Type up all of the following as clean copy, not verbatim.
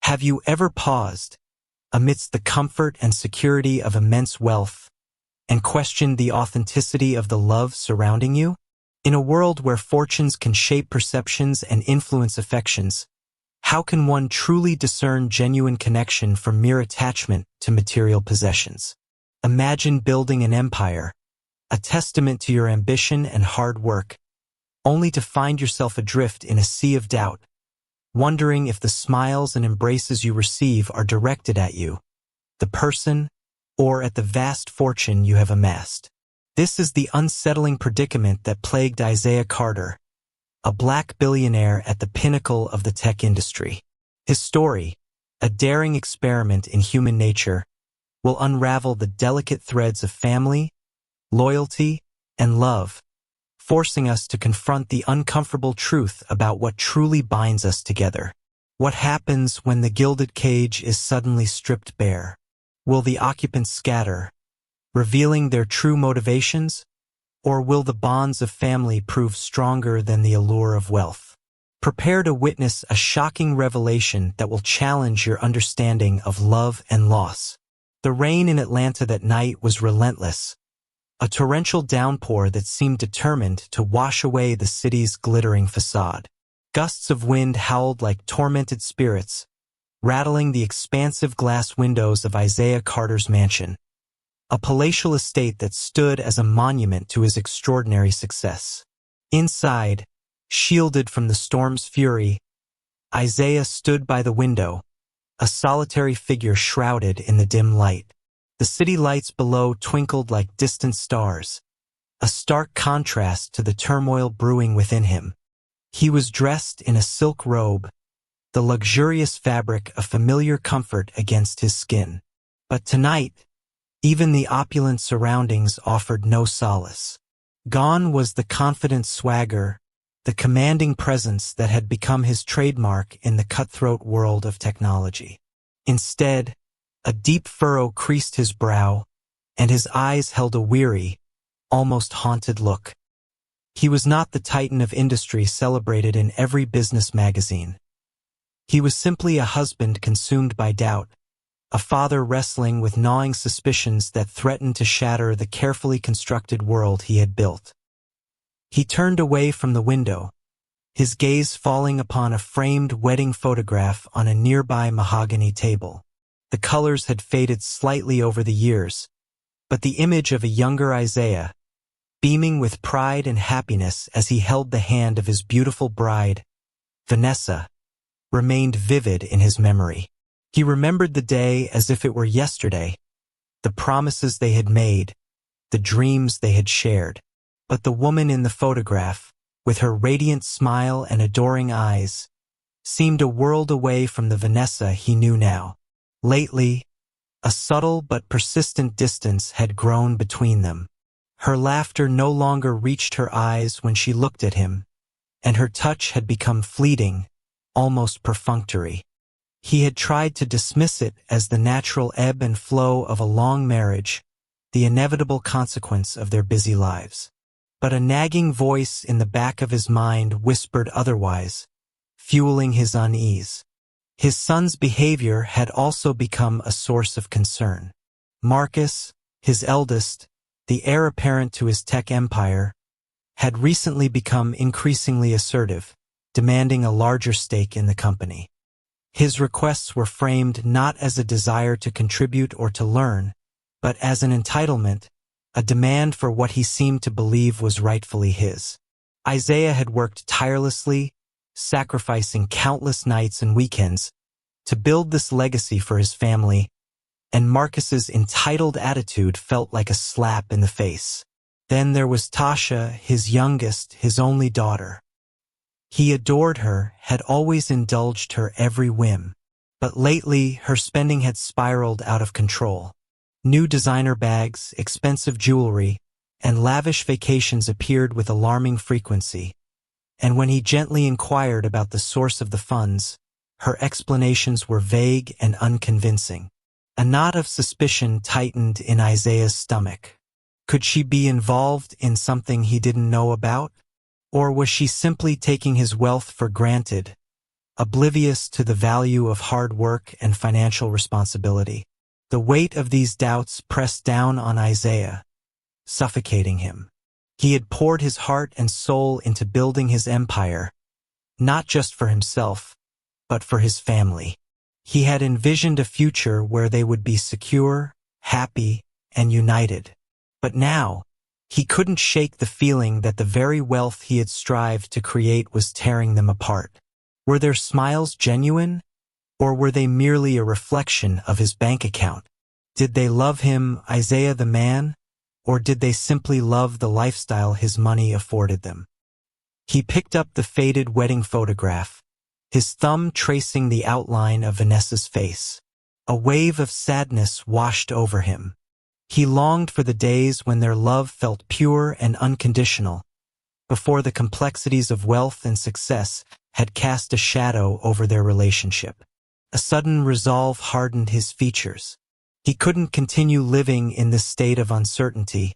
Have you ever paused, amidst the comfort and security of immense wealth, and questioned the authenticity of the love surrounding you? In a world where fortunes can shape perceptions and influence affections, how can one truly discern genuine connection from mere attachment to material possessions? Imagine building an empire, a testament to your ambition and hard work, only to find yourself adrift in a sea of doubt, wondering if the smiles and embraces you receive are directed at you, the person, or at the vast fortune you have amassed. This is the unsettling predicament that plagued Isaiah Carter, a black billionaire at the pinnacle of the tech industry. His story, a daring experiment in human nature, will unravel the delicate threads of family, loyalty, and love, forcing us to confront the uncomfortable truth about what truly binds us together. What happens when the gilded cage is suddenly stripped bare? Will the occupants scatter, revealing their true motivations? Or will the bonds of family prove stronger than the allure of wealth? Prepare to witness a shocking revelation that will challenge your understanding of love and loss. The rain in Atlanta that night was relentless, a torrential downpour that seemed determined to wash away the city's glittering facade. Gusts of wind howled like tormented spirits, rattling the expansive glass windows of Isaiah Carter's mansion, a palatial estate that stood as a monument to his extraordinary success. Inside, shielded from the storm's fury, Isaiah stood by the window, a solitary figure shrouded in the dim light. The city lights below twinkled like distant stars, a stark contrast to the turmoil brewing within him. He was dressed in a silk robe, the luxurious fabric a familiar comfort against his skin. But tonight, even the opulent surroundings offered no solace. Gone was the confident swagger, the commanding presence that had become his trademark in the cutthroat world of technology. Instead, a deep furrow creased his brow, and his eyes held a weary, almost haunted look. He was not the titan of industry celebrated in every business magazine. He was simply a husband consumed by doubt, a father wrestling with gnawing suspicions that threatened to shatter the carefully constructed world he had built. He turned away from the window, his gaze falling upon a framed wedding photograph on a nearby mahogany table. The colors had faded slightly over the years, but the image of a younger Isaiah, beaming with pride and happiness as he held the hand of his beautiful bride, Vanessa, remained vivid in his memory. He remembered the day as if it were yesterday, the promises they had made, the dreams they had shared. But the woman in the photograph, with her radiant smile and adoring eyes, seemed a world away from the Vanessa he knew now. Lately, a subtle but persistent distance had grown between them. Her laughter no longer reached her eyes when she looked at him, and her touch had become fleeting, almost perfunctory. He had tried to dismiss it as the natural ebb and flow of a long marriage, the inevitable consequence of their busy lives. But a nagging voice in the back of his mind whispered otherwise, fueling his unease. His son's behavior had also become a source of concern. Marcus, his eldest, the heir apparent to his tech empire, had recently become increasingly assertive, demanding a larger stake in the company. His requests were framed not as a desire to contribute or to learn, but as an entitlement, a demand for what he seemed to believe was rightfully his. Isaiah had worked tirelessly, sacrificing countless nights and weekends to build this legacy for his family, and Marcus's entitled attitude felt like a slap in the face. Then there was Tasha, his youngest, his only daughter. He adored her, had always indulged her every whim. But lately, her spending had spiraled out of control. New designer bags, expensive jewelry, and lavish vacations appeared with alarming frequency. And when he gently inquired about the source of the funds, her explanations were vague and unconvincing. A knot of suspicion tightened in Isaiah's stomach. Could she be involved in something he didn't know about? Or was she simply taking his wealth for granted, oblivious to the value of hard work and financial responsibility. The weight of these doubts pressed down on Isaiah, suffocating him. He had poured his heart and soul into building his empire, not just for himself, but for his family. He had envisioned a future where they would be secure, happy, and united. But now, he couldn't shake the feeling that the very wealth he had strived to create was tearing them apart. Were their smiles genuine, or were they merely a reflection of his bank account? Did they love him, Isaiah the man, or did they simply love the lifestyle his money afforded them? He picked up the faded wedding photograph, his thumb tracing the outline of Vanessa's face. A wave of sadness washed over him. He longed for the days when their love felt pure and unconditional, before the complexities of wealth and success had cast a shadow over their relationship. A sudden resolve hardened his features. He couldn't continue living in this state of uncertainty,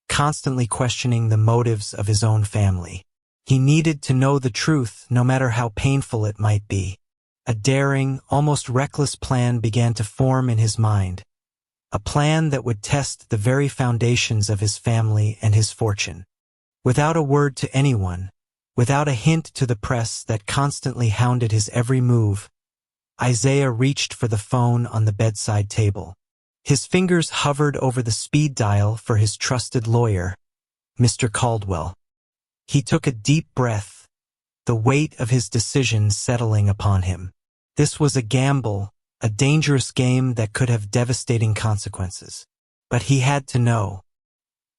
constantly questioning the motives of his own family. He needed to know the truth, no matter how painful it might be. A daring, almost reckless plan began to form in his mind, a plan that would test the very foundations of his family and his fortune. Without a word to anyone, without a hint to the press that constantly hounded his every move, Isaiah reached for the phone on the bedside table. His fingers hovered over the speed dial for his trusted lawyer, Mr. Caldwell. He took a deep breath, the weight of his decision settling upon him. This was a gamble, a dangerous game that could have devastating consequences. But he had to know.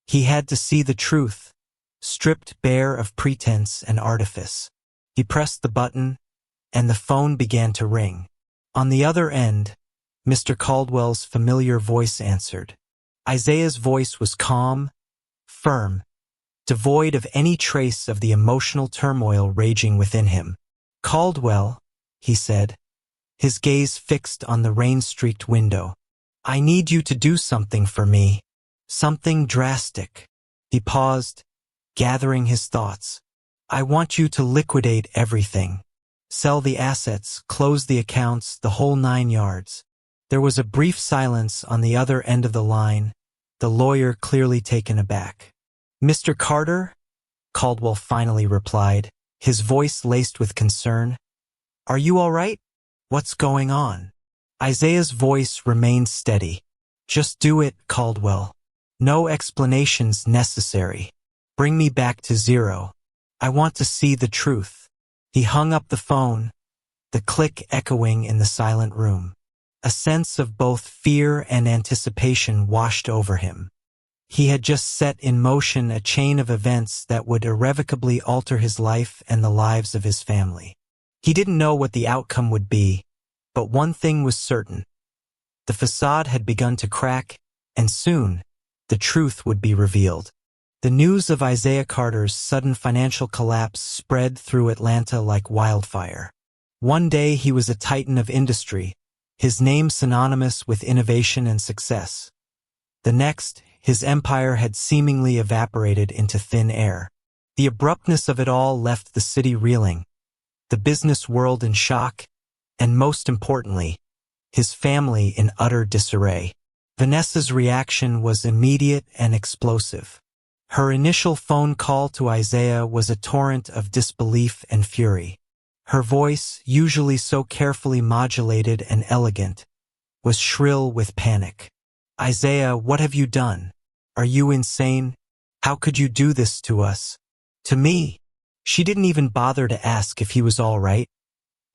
He had to see the truth, stripped bare of pretense and artifice. He pressed the button, and the phone began to ring. On the other end, Mr. Caldwell's familiar voice answered. Isaiah's voice was calm, firm, devoid of any trace of the emotional turmoil raging within him. "Caldwell," he said, his gaze fixed on the rain-streaked window. "I need you to do something for me. Something drastic." He paused, gathering his thoughts. "I want you to liquidate everything. Sell the assets, close the accounts, the whole 9 yards. There was a brief silence on the other end of the line, the lawyer clearly taken aback. "Mr. Carter?" Caldwell finally replied, his voice laced with concern. "Are you all right? What's going on?" Isaiah's voice remained steady. "Just do it, Caldwell. No explanations necessary. Bring me back to zero. I want to see the truth." He hung up the phone, the click echoing in the silent room. A sense of both fear and anticipation washed over him. He had just set in motion a chain of events that would irrevocably alter his life and the lives of his family. He didn't know what the outcome would be, but one thing was certain. The facade had begun to crack, and soon, the truth would be revealed. The news of Isaiah Carter's sudden financial collapse spread through Atlanta like wildfire. One day he was a titan of industry, his name synonymous with innovation and success. The next, his empire had seemingly evaporated into thin air. The abruptness of it all left the city reeling, the business world in shock, and most importantly, his family in utter disarray. Vanessa's reaction was immediate and explosive. Her initial phone call to Isaiah was a torrent of disbelief and fury. Her voice, usually so carefully modulated and elegant, was shrill with panic. "Isaiah, what have you done? Are you insane? How could you do this to us? To me?" She didn't even bother to ask if he was all right.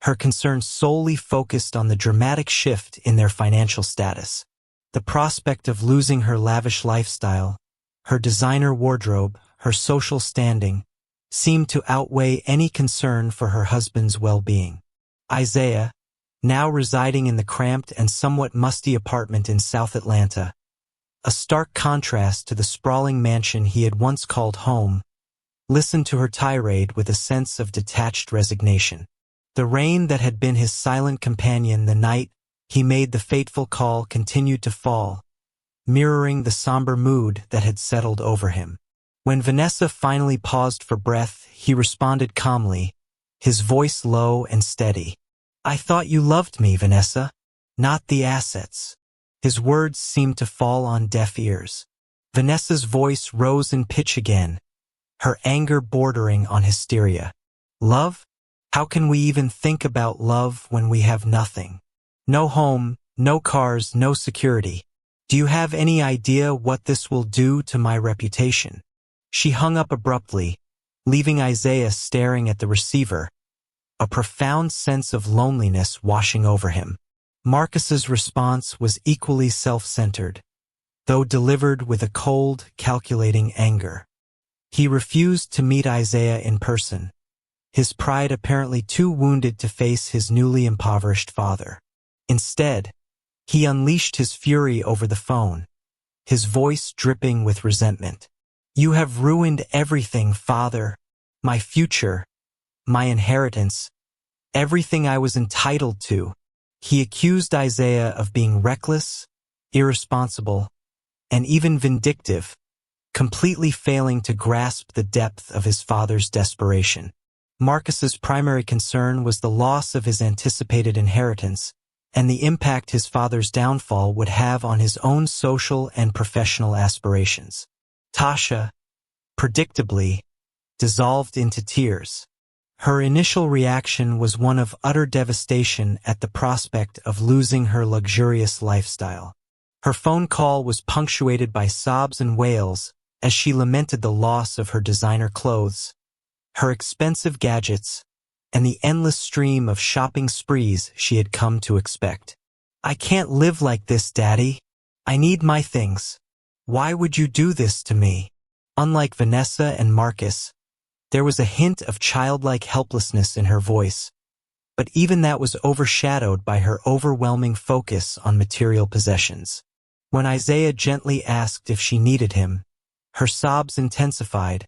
Her concern solely focused on the dramatic shift in their financial status. The prospect of losing her lavish lifestyle, her designer wardrobe, her social standing, seemed to outweigh any concern for her husband's well-being. Isaiah, now residing in the cramped and somewhat musty apartment in South Atlanta, a stark contrast to the sprawling mansion he had once called home, listened to her tirade with a sense of detached resignation. The rain that had been his silent companion the night he made the fateful call continued to fall, mirroring the somber mood that had settled over him. When Vanessa finally paused for breath, he responded calmly, his voice low and steady. "I thought you loved me, Vanessa, not the assets." His words seemed to fall on deaf ears. Vanessa's voice rose in pitch again, her anger bordering on hysteria. "Love? How can we even think about love when we have nothing? No home, no cars, no security. Do you have any idea what this will do to my reputation?" She hung up abruptly, leaving Isaiah staring at the receiver, a profound sense of loneliness washing over him. Marcus's response was equally self-centered, though delivered with a cold, calculating anger. He refused to meet Isaiah in person, his pride apparently too wounded to face his newly impoverished father. Instead, he unleashed his fury over the phone, his voice dripping with resentment. "You have ruined everything, Father. My future, my inheritance, everything I was entitled to." He accused Isaiah of being reckless, irresponsible, and even vindictive, completely failing to grasp the depth of his father's desperation. Marcus's primary concern was the loss of his anticipated inheritance and the impact his father's downfall would have on his own social and professional aspirations. Tasha, predictably, dissolved into tears. Her initial reaction was one of utter devastation at the prospect of losing her luxurious lifestyle. Her phone call was punctuated by sobs and wails as she lamented the loss of her designer clothes, her expensive gadgets, and the endless stream of shopping sprees she had come to expect. "I can't live like this, Daddy. I need my things. Why would you do this to me?" Unlike Vanessa and Marcus, there was a hint of childlike helplessness in her voice, but even that was overshadowed by her overwhelming focus on material possessions. When Isaiah gently asked if she needed him, her sobs intensified,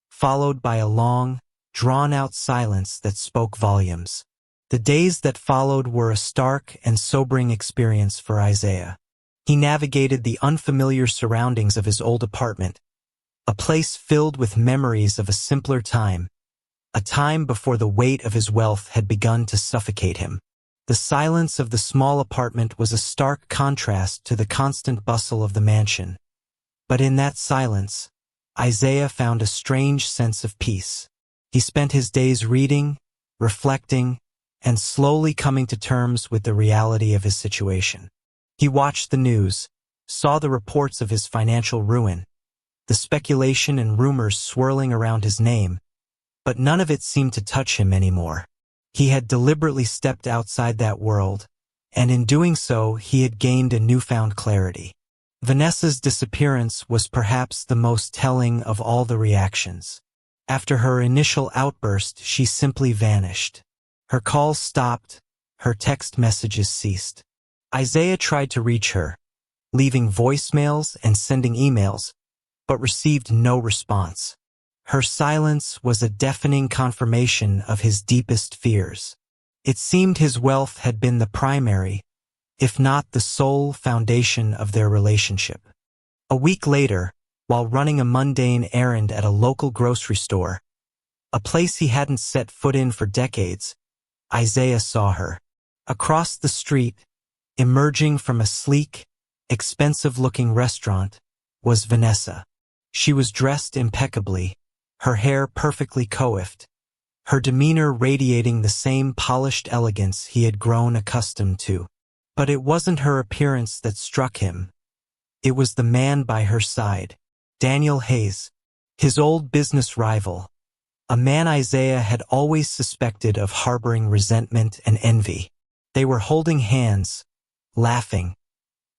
followed by a long, drawn-out silence that spoke volumes. The days that followed were a stark and sobering experience for Isaiah. He navigated the unfamiliar surroundings of his old apartment, a place filled with memories of a simpler time, a time before the weight of his wealth had begun to suffocate him. The silence of the small apartment was a stark contrast to the constant bustle of the mansion. But in that silence, Isaiah found a strange sense of peace. He spent his days reading, reflecting, and slowly coming to terms with the reality of his situation. He watched the news, saw the reports of his financial ruin, the speculation and rumors swirling around his name, but none of it seemed to touch him anymore. He had deliberately stepped outside that world, and in doing so, he had gained a newfound clarity. Vanessa's disappearance was perhaps the most telling of all the reactions. After her initial outburst, she simply vanished. Her calls stopped, her text messages ceased. Isaiah tried to reach her, leaving voicemails and sending emails, but received no response. Her silence was a deafening confirmation of his deepest fears. It seemed his wealth had been the primary, if not the sole, foundation of their relationship. A week later, while running a mundane errand at a local grocery store, a place he hadn't set foot in for decades, Isaiah saw her. Across the street, emerging from a sleek, expensive-looking restaurant, was Vanessa. She was dressed impeccably, her hair perfectly coiffed, her demeanor radiating the same polished elegance he had grown accustomed to. But it wasn't her appearance that struck him. It was the man by her side, Daniel Hayes, his old business rival, a man Isaiah had always suspected of harboring resentment and envy. They were holding hands, laughing,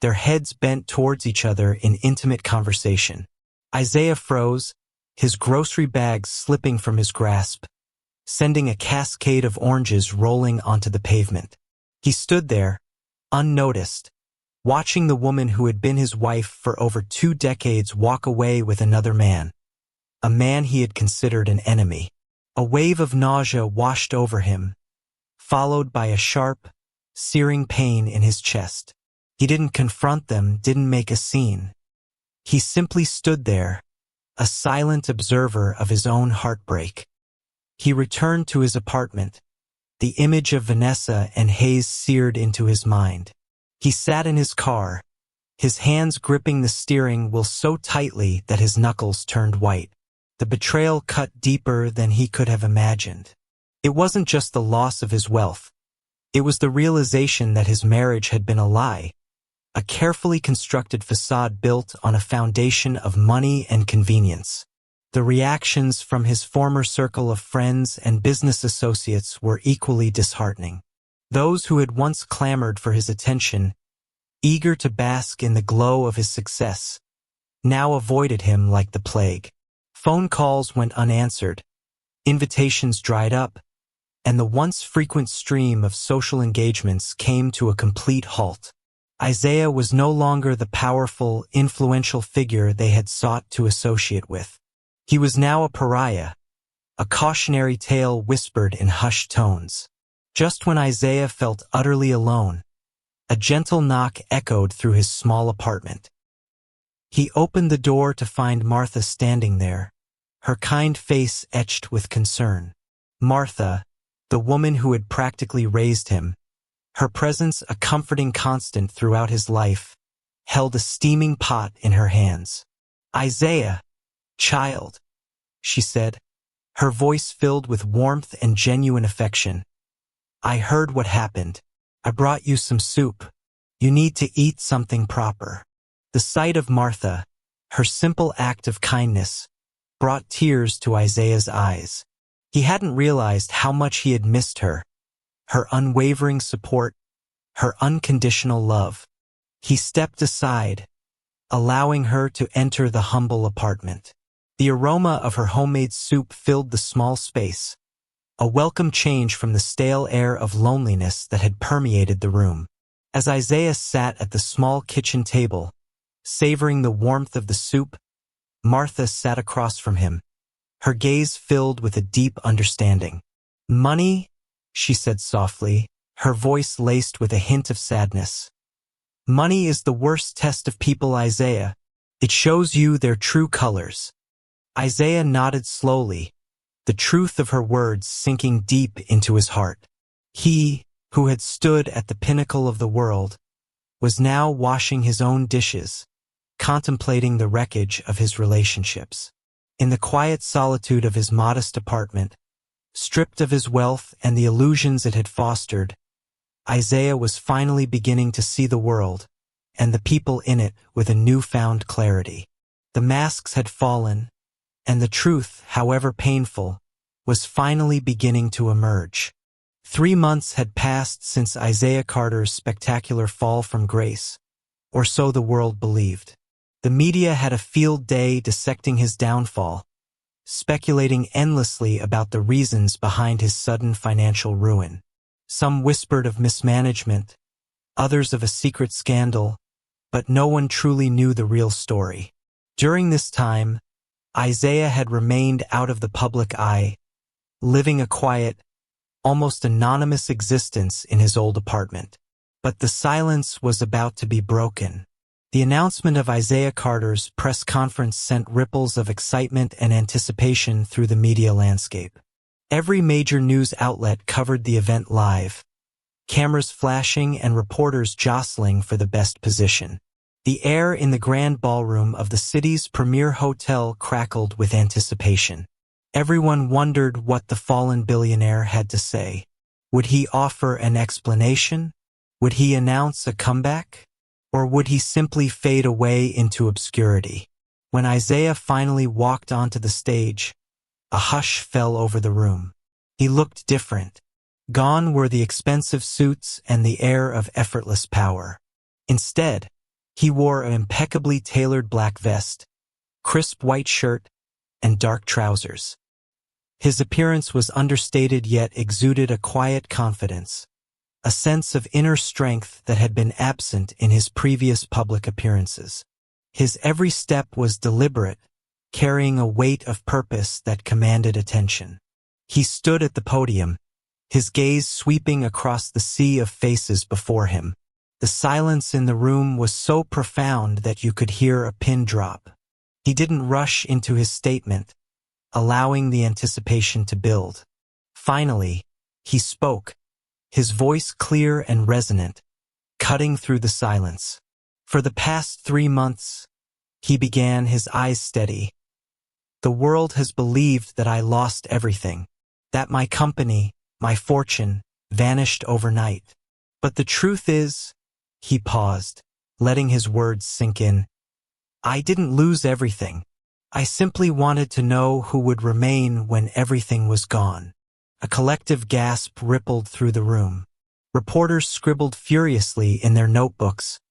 their heads bent towards each other in intimate conversation. Isaiah froze, his grocery bags slipping from his grasp, sending a cascade of oranges rolling onto the pavement. He stood there, unnoticed, watching the woman who had been his wife for over 2 decades walk away with another man, a man he had considered an enemy. A wave of nausea washed over him, followed by a sharp, searing pain in his chest. He didn't confront them, didn't make a scene. He simply stood there, a silent observer of his own heartbreak. He returned to his apartment, the image of Vanessa and Hayes seared into his mind. He sat in his car, his hands gripping the steering wheel so tightly that his knuckles turned white. The betrayal cut deeper than he could have imagined. It wasn't just the loss of his wealth. It was the realization that his marriage had been a lie, a carefully constructed facade built on a foundation of money and convenience. The reactions from his former circle of friends and business associates were equally disheartening. Those who had once clamored for his attention, eager to bask in the glow of his success, now avoided him like the plague. Phone calls went unanswered, invitations dried up, and the once frequent stream of social engagements came to a complete halt. Isaiah was no longer the powerful, influential figure they had sought to associate with. He was now a pariah, a cautionary tale whispered in hushed tones. Just when Isaiah felt utterly alone, a gentle knock echoed through his small apartment. He opened the door to find Martha standing there, her kind face etched with concern. Martha, the woman who had practically raised him, her presence a comforting constant throughout his life, held a steaming pot in her hands. "Isaiah, child," she said, her voice filled with warmth and genuine affection. "I heard what happened. I brought you some soup. You need to eat something proper." The sight of Martha, her simple act of kindness, brought tears to Isaiah's eyes. He hadn't realized how much he had missed her, her unwavering support, her unconditional love. He stepped aside, allowing her to enter the humble apartment. The aroma of her homemade soup filled the small space, a welcome change from the stale air of loneliness that had permeated the room. As Isaiah sat at the small kitchen table, savoring the warmth of the soup, Martha sat across from him, her gaze filled with a deep understanding. "Money," she said softly, her voice laced with a hint of sadness. "Money is the worst test of people, Isaiah. It shows you their true colors." Isaiah nodded slowly, the truth of her words sinking deep into his heart. He, who had stood at the pinnacle of the world, was now washing his own dishes, contemplating the wreckage of his relationships. In the quiet solitude of his modest apartment, stripped of his wealth and the illusions it had fostered, Isaiah was finally beginning to see the world, and the people in it, with a newfound clarity. The masks had fallen, and the truth, however painful, was finally beginning to emerge. 3 months had passed since Isaiah Carter's spectacular fall from grace, or so the world believed. The media had a field day dissecting his downfall, speculating endlessly about the reasons behind his sudden financial ruin. Some whispered of mismanagement, others of a secret scandal, but no one truly knew the real story. During this time, Isaiah had remained out of the public eye, living a quiet, almost anonymous existence in his old apartment. But the silence was about to be broken. The announcement of Isaiah Carter's press conference sent ripples of excitement and anticipation through the media landscape. Every major news outlet covered the event live, cameras flashing and reporters jostling for the best position. The air in the grand ballroom of the city's premier hotel crackled with anticipation. Everyone wondered what the fallen billionaire had to say. Would he offer an explanation? Would he announce a comeback? Or would he simply fade away into obscurity? When Isaiah finally walked onto the stage, a hush fell over the room. He looked different. Gone were the expensive suits and the air of effortless power. Instead, he wore an impeccably tailored black vest, crisp white shirt, and dark trousers. His appearance was understated yet exuded a quiet confidence, a sense of inner strength that had been absent in his previous public appearances. His every step was deliberate, carrying a weight of purpose that commanded attention. He stood at the podium, his gaze sweeping across the sea of faces before him. The silence in the room was so profound that you could hear a pin drop. He didn't rush into his statement, allowing the anticipation to build. Finally, he spoke, his voice clear and resonant, cutting through the silence. For the past 3 months, he began, his eyes steady. The world has believed that I lost everything, that my company, my fortune, vanished overnight. But the truth is, he paused, letting his words sink in. I didn't lose everything. I simply wanted to know who would remain when everything was gone. A collective gasp rippled through the room. Reporters scribbled furiously in their notebooks.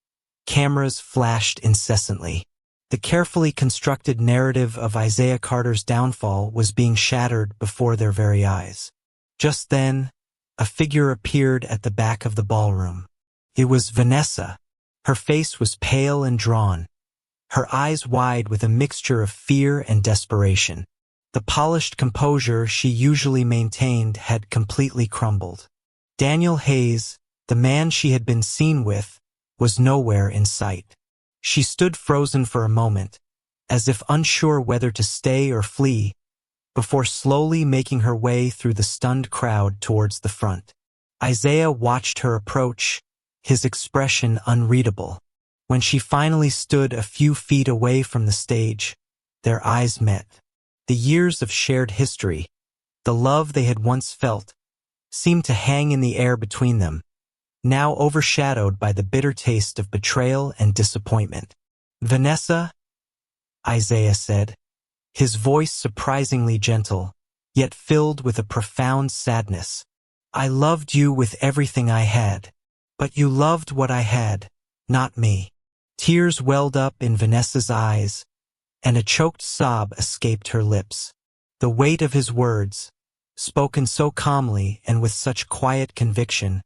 Cameras flashed incessantly. The carefully constructed narrative of Isaiah Carter's downfall was being shattered before their very eyes. Just then, a figure appeared at the back of the ballroom. It was Vanessa. Her face was pale and drawn, her eyes wide with a mixture of fear and desperation. The polished composure she usually maintained had completely crumbled. Daniel Hayes, the man she had been seen with, was nowhere in sight. She stood frozen for a moment, as if unsure whether to stay or flee, before slowly making her way through the stunned crowd towards the front. Isaiah watched her approach, his expression unreadable. When she finally stood a few feet away from the stage, their eyes met. The years of shared history, the love they had once felt, seemed to hang in the air between them, now overshadowed by the bitter taste of betrayal and disappointment. Vanessa, Isaiah said, his voice surprisingly gentle, yet filled with a profound sadness. I loved you with everything I had, but you loved what I had, not me. Tears welled up in Vanessa's eyes, and a choked sob escaped her lips. The weight of his words, spoken so calmly and with such quiet conviction,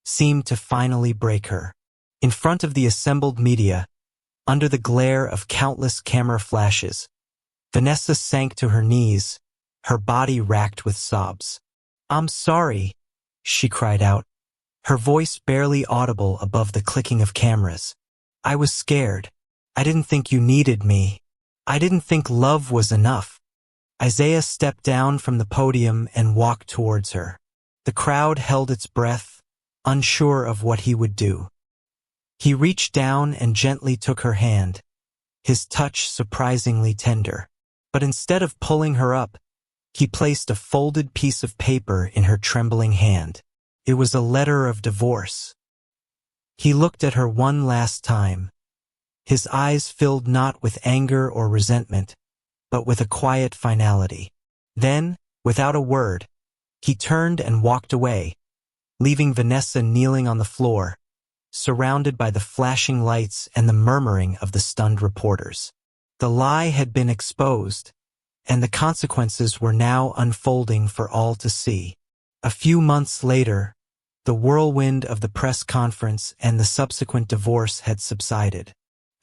seemed to finally break her. In front of the assembled media, under the glare of countless camera flashes, Vanessa sank to her knees, her body racked with sobs. I'm sorry, she cried out, her voice barely audible above the clicking of cameras. I was scared. I didn't think you needed me. I didn't think love was enough. Isaiah stepped down from the podium and walked towards her. The crowd held its breath, unsure of what he would do. He reached down and gently took her hand, his touch surprisingly tender. But instead of pulling her up, he placed a folded piece of paper in her trembling hand. It was a letter of divorce. He looked at her one last time, his eyes filled not with anger or resentment, but with a quiet finality. Then, without a word, he turned and walked away, leaving Vanessa kneeling on the floor, surrounded by the flashing lights and the murmuring of the stunned reporters. The lie had been exposed, and the consequences were now unfolding for all to see. A few months later, the whirlwind of the press conference and the subsequent divorce had subsided.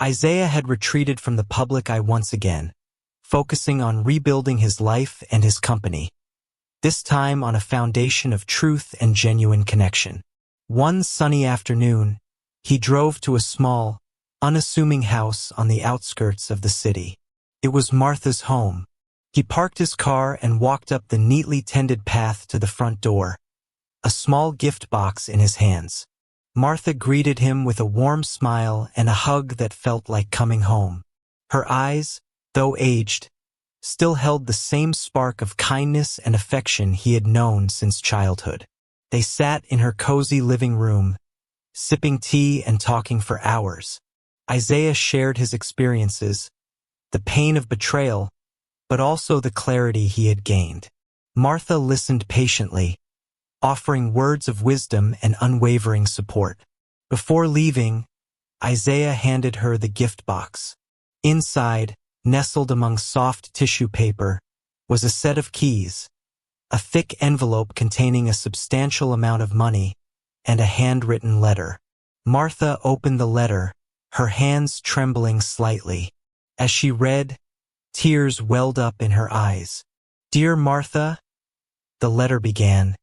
Isaiah had retreated from the public eye once again, focusing on rebuilding his life and his company, this time on a foundation of truth and genuine connection. One sunny afternoon, he drove to a small, unassuming house on the outskirts of the city. It was Martha's home. He parked his car and walked up the neatly tended path to the front door, a small gift box in his hands. Martha greeted him with a warm smile and a hug that felt like coming home. Her eyes, though aged, still held the same spark of kindness and affection he had known since childhood. They sat in her cozy living room, sipping tea and talking for hours. Isaiah shared his experiences, the pain of betrayal, but also the clarity he had gained. Martha listened patiently, offering words of wisdom and unwavering support. Before leaving, Isaiah handed her the gift box. Inside, nestled among soft tissue paper, was a set of keys, a thick envelope containing a substantial amount of money, and a handwritten letter. Martha opened the letter, her hands trembling slightly. As she read, tears welled up in her eyes. Dear Martha, the letter began,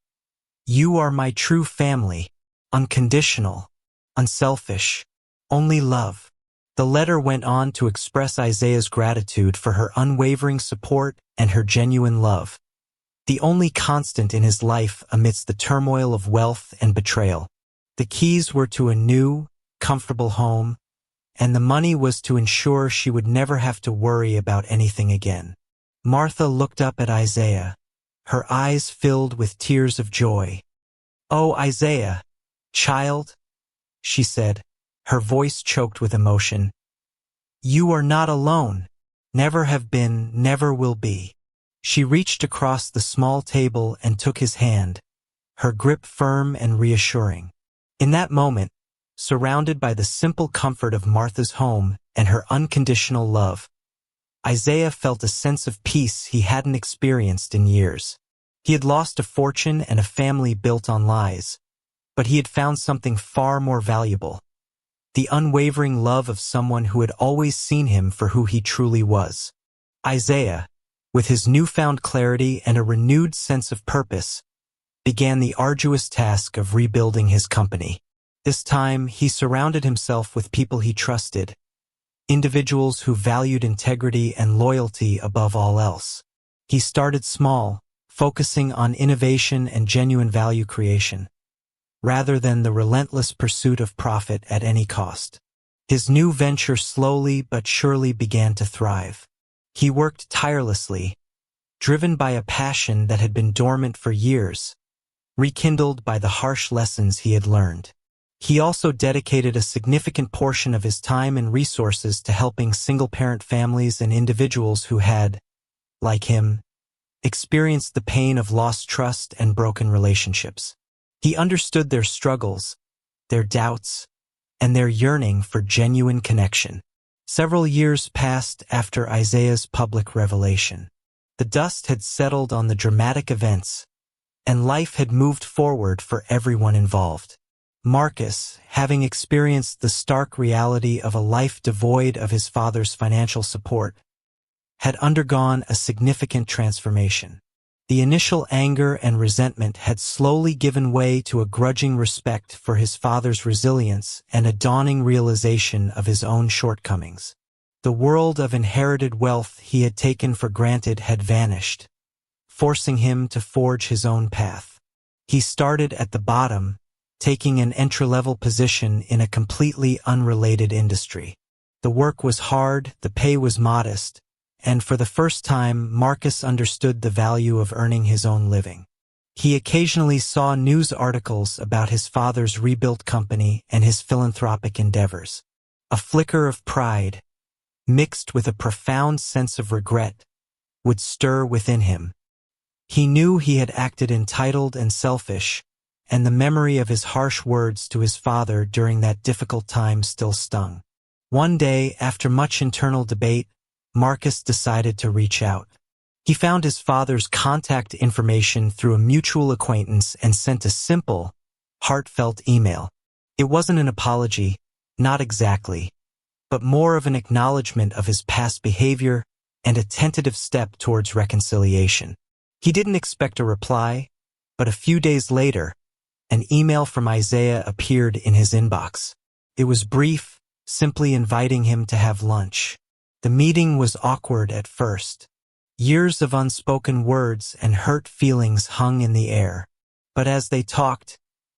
you are my true family, unconditional, unselfish, only love. The letter went on to express Isaiah's gratitude for her unwavering support and her genuine love. the only constant in his life amidst the turmoil of wealth and betrayal. The keys were to a new, comfortable home, and the money was to ensure she would never have to worry about anything again. Martha looked up at Isaiah, her eyes filled with tears of joy. "Oh, Isaiah, child," she said, her voice choked with emotion. "You are not alone. Never have been, never will be." She reached across the small table and took his hand, her grip firm and reassuring. In that moment, surrounded by the simple comfort of Martha's home and her unconditional love, Isaiah felt a sense of peace he hadn't experienced in years. He had lost a fortune and a family built on lies, but he had found something far more valuable: the unwavering love of someone who had always seen him for who he truly was. Isaiah, with his newfound clarity and a renewed sense of purpose, began the arduous task of rebuilding his company. This time, he surrounded himself with people he trusted, individuals who valued integrity and loyalty above all else. He started small, focusing on innovation and genuine value creation, rather than the relentless pursuit of profit at any cost. His new venture slowly but surely began to thrive. He worked tirelessly, driven by a passion that had been dormant for years, rekindled by the harsh lessons he had learned. He also dedicated a significant portion of his time and resources to helping single-parent families and individuals who had, like him, experienced the pain of lost trust and broken relationships. He understood their struggles, their doubts, and their yearning for genuine connection. Several years passed after Isaiah's public revelation. The dust had settled on the dramatic events, and life had moved forward for everyone involved. Marcus, having experienced the stark reality of a life devoid of his father's financial support, had undergone a significant transformation. The initial anger and resentment had slowly given way to a grudging respect for his father's resilience and a dawning realization of his own shortcomings. The world of inherited wealth he had taken for granted had vanished, forcing him to forge his own path. He started at the bottom, taking an entry-level position in a completely unrelated industry. The work was hard, the pay was modest, and for the first time, Marcus understood the value of earning his own living. He occasionally saw news articles about his father's rebuilt company and his philanthropic endeavors. A flicker of pride, mixed with a profound sense of regret, would stir within him. He knew he had acted entitled and selfish, and the memory of his harsh words to his father during that difficult time still stung. One day, after much internal debate, Marcus decided to reach out. He found his father's contact information through a mutual acquaintance and sent a simple, heartfelt email. It wasn't an apology, not exactly, but more of an acknowledgement of his past behavior and a tentative step towards reconciliation. He didn't expect a reply, but a few days later, an email from Isaiah appeared in his inbox. It was brief, simply inviting him to have lunch. The meeting was awkward at first. Years of unspoken words and hurt feelings hung in the air. But as they talked,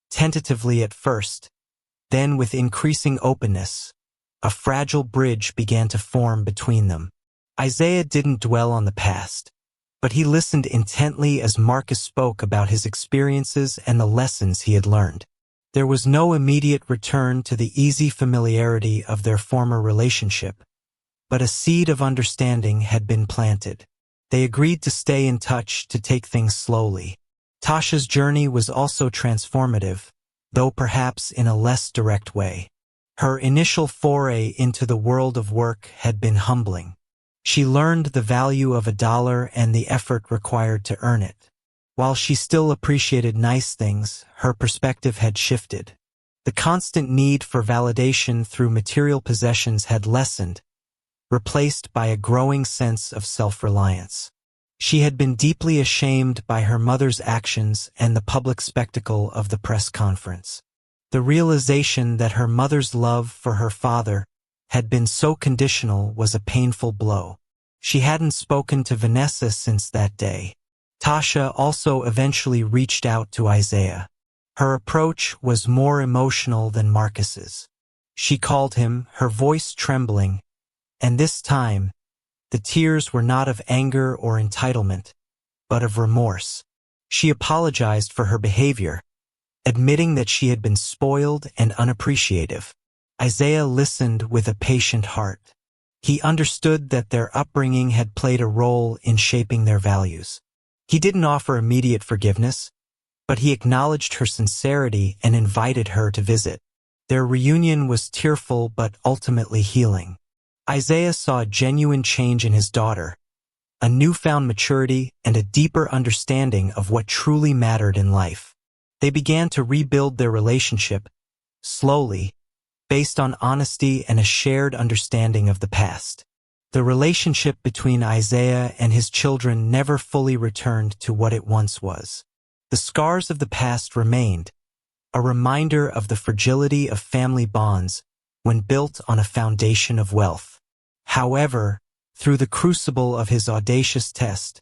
tentatively at first, then with increasing openness, a fragile bridge began to form between them. Isaiah didn't dwell on the past, but he listened intently as Marcus spoke about his experiences and the lessons he had learned. There was no immediate return to the easy familiarity of their former relationship, but a seed of understanding had been planted. They agreed to stay in touch, to take things slowly. Tasha's journey was also transformative, though perhaps in a less direct way. Her initial foray into the world of work had been humbling. She learned the value of $1 and the effort required to earn it. While she still appreciated nice things, her perspective had shifted. The constant need for validation through material possessions had lessened, replaced by a growing sense of self-reliance. She had been deeply ashamed by her mother's actions and the public spectacle of the press conference. The realization that her mother's love for her father had been so conditional was a painful blow. She hadn't spoken to Vanessa since that day. Tasha also eventually reached out to Isaiah. Her approach was more emotional than Marcus's. She called him, her voice trembling, and this time, the tears were not of anger or entitlement, but of remorse. She apologized for her behavior, admitting that she had been spoiled and unappreciative. Isaiah listened with a patient heart. He understood that their upbringing had played a role in shaping their values. He didn't offer immediate forgiveness, but he acknowledged her sincerity and invited her to visit. Their reunion was tearful but ultimately healing. Isaiah saw a genuine change in his daughter, a newfound maturity and a deeper understanding of what truly mattered in life. They began to rebuild their relationship, slowly, based on honesty and a shared understanding of the past. The relationship between Isaiah and his children never fully returned to what it once was. The scars of the past remained, a reminder of the fragility of family bonds when built on a foundation of wealth. However, through the crucible of his audacious test,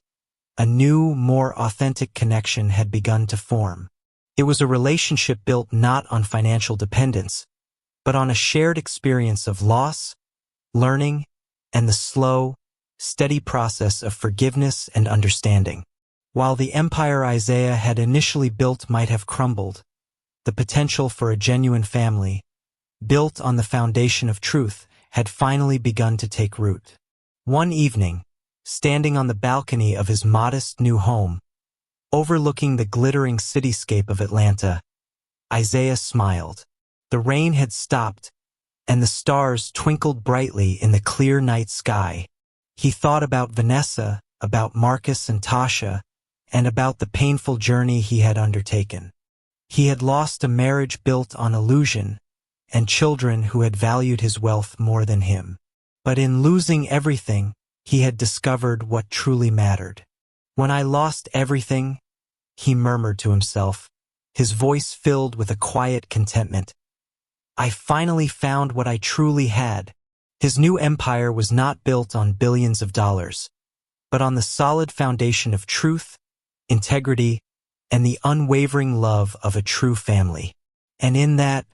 a new, more authentic connection had begun to form. It was a relationship built not on financial dependence, but on a shared experience of loss, learning, and the slow, steady process of forgiveness and understanding. While the empire Isaiah had initially built might have crumbled, the potential for a genuine family, built on the foundation of truth, had finally begun to take root. One evening, standing on the balcony of his modest new home, overlooking the glittering cityscape of Atlanta, Isaiah smiled. The rain had stopped, and the stars twinkled brightly in the clear night sky. He thought about Vanessa, about Marcus and Tasha, and about the painful journey he had undertaken. He had lost a marriage built on illusion, and children who had valued his wealth more than him. But in losing everything, he had discovered what truly mattered. "When I lost everything," he murmured to himself, his voice filled with a quiet contentment, "I finally found what I truly had." His new empire was not built on billions of dollars, but on the solid foundation of truth, integrity, and the unwavering love of a true family. And in that,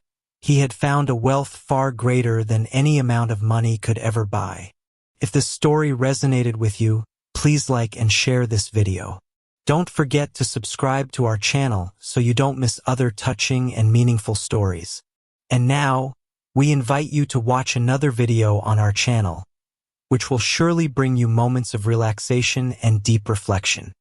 he had found a wealth far greater than any amount of money could ever buy. If this story resonated with you, please like and share this video. Don't forget to subscribe to our channel so you don't miss other touching and meaningful stories. And now, we invite you to watch another video on our channel, which will surely bring you moments of relaxation and deep reflection.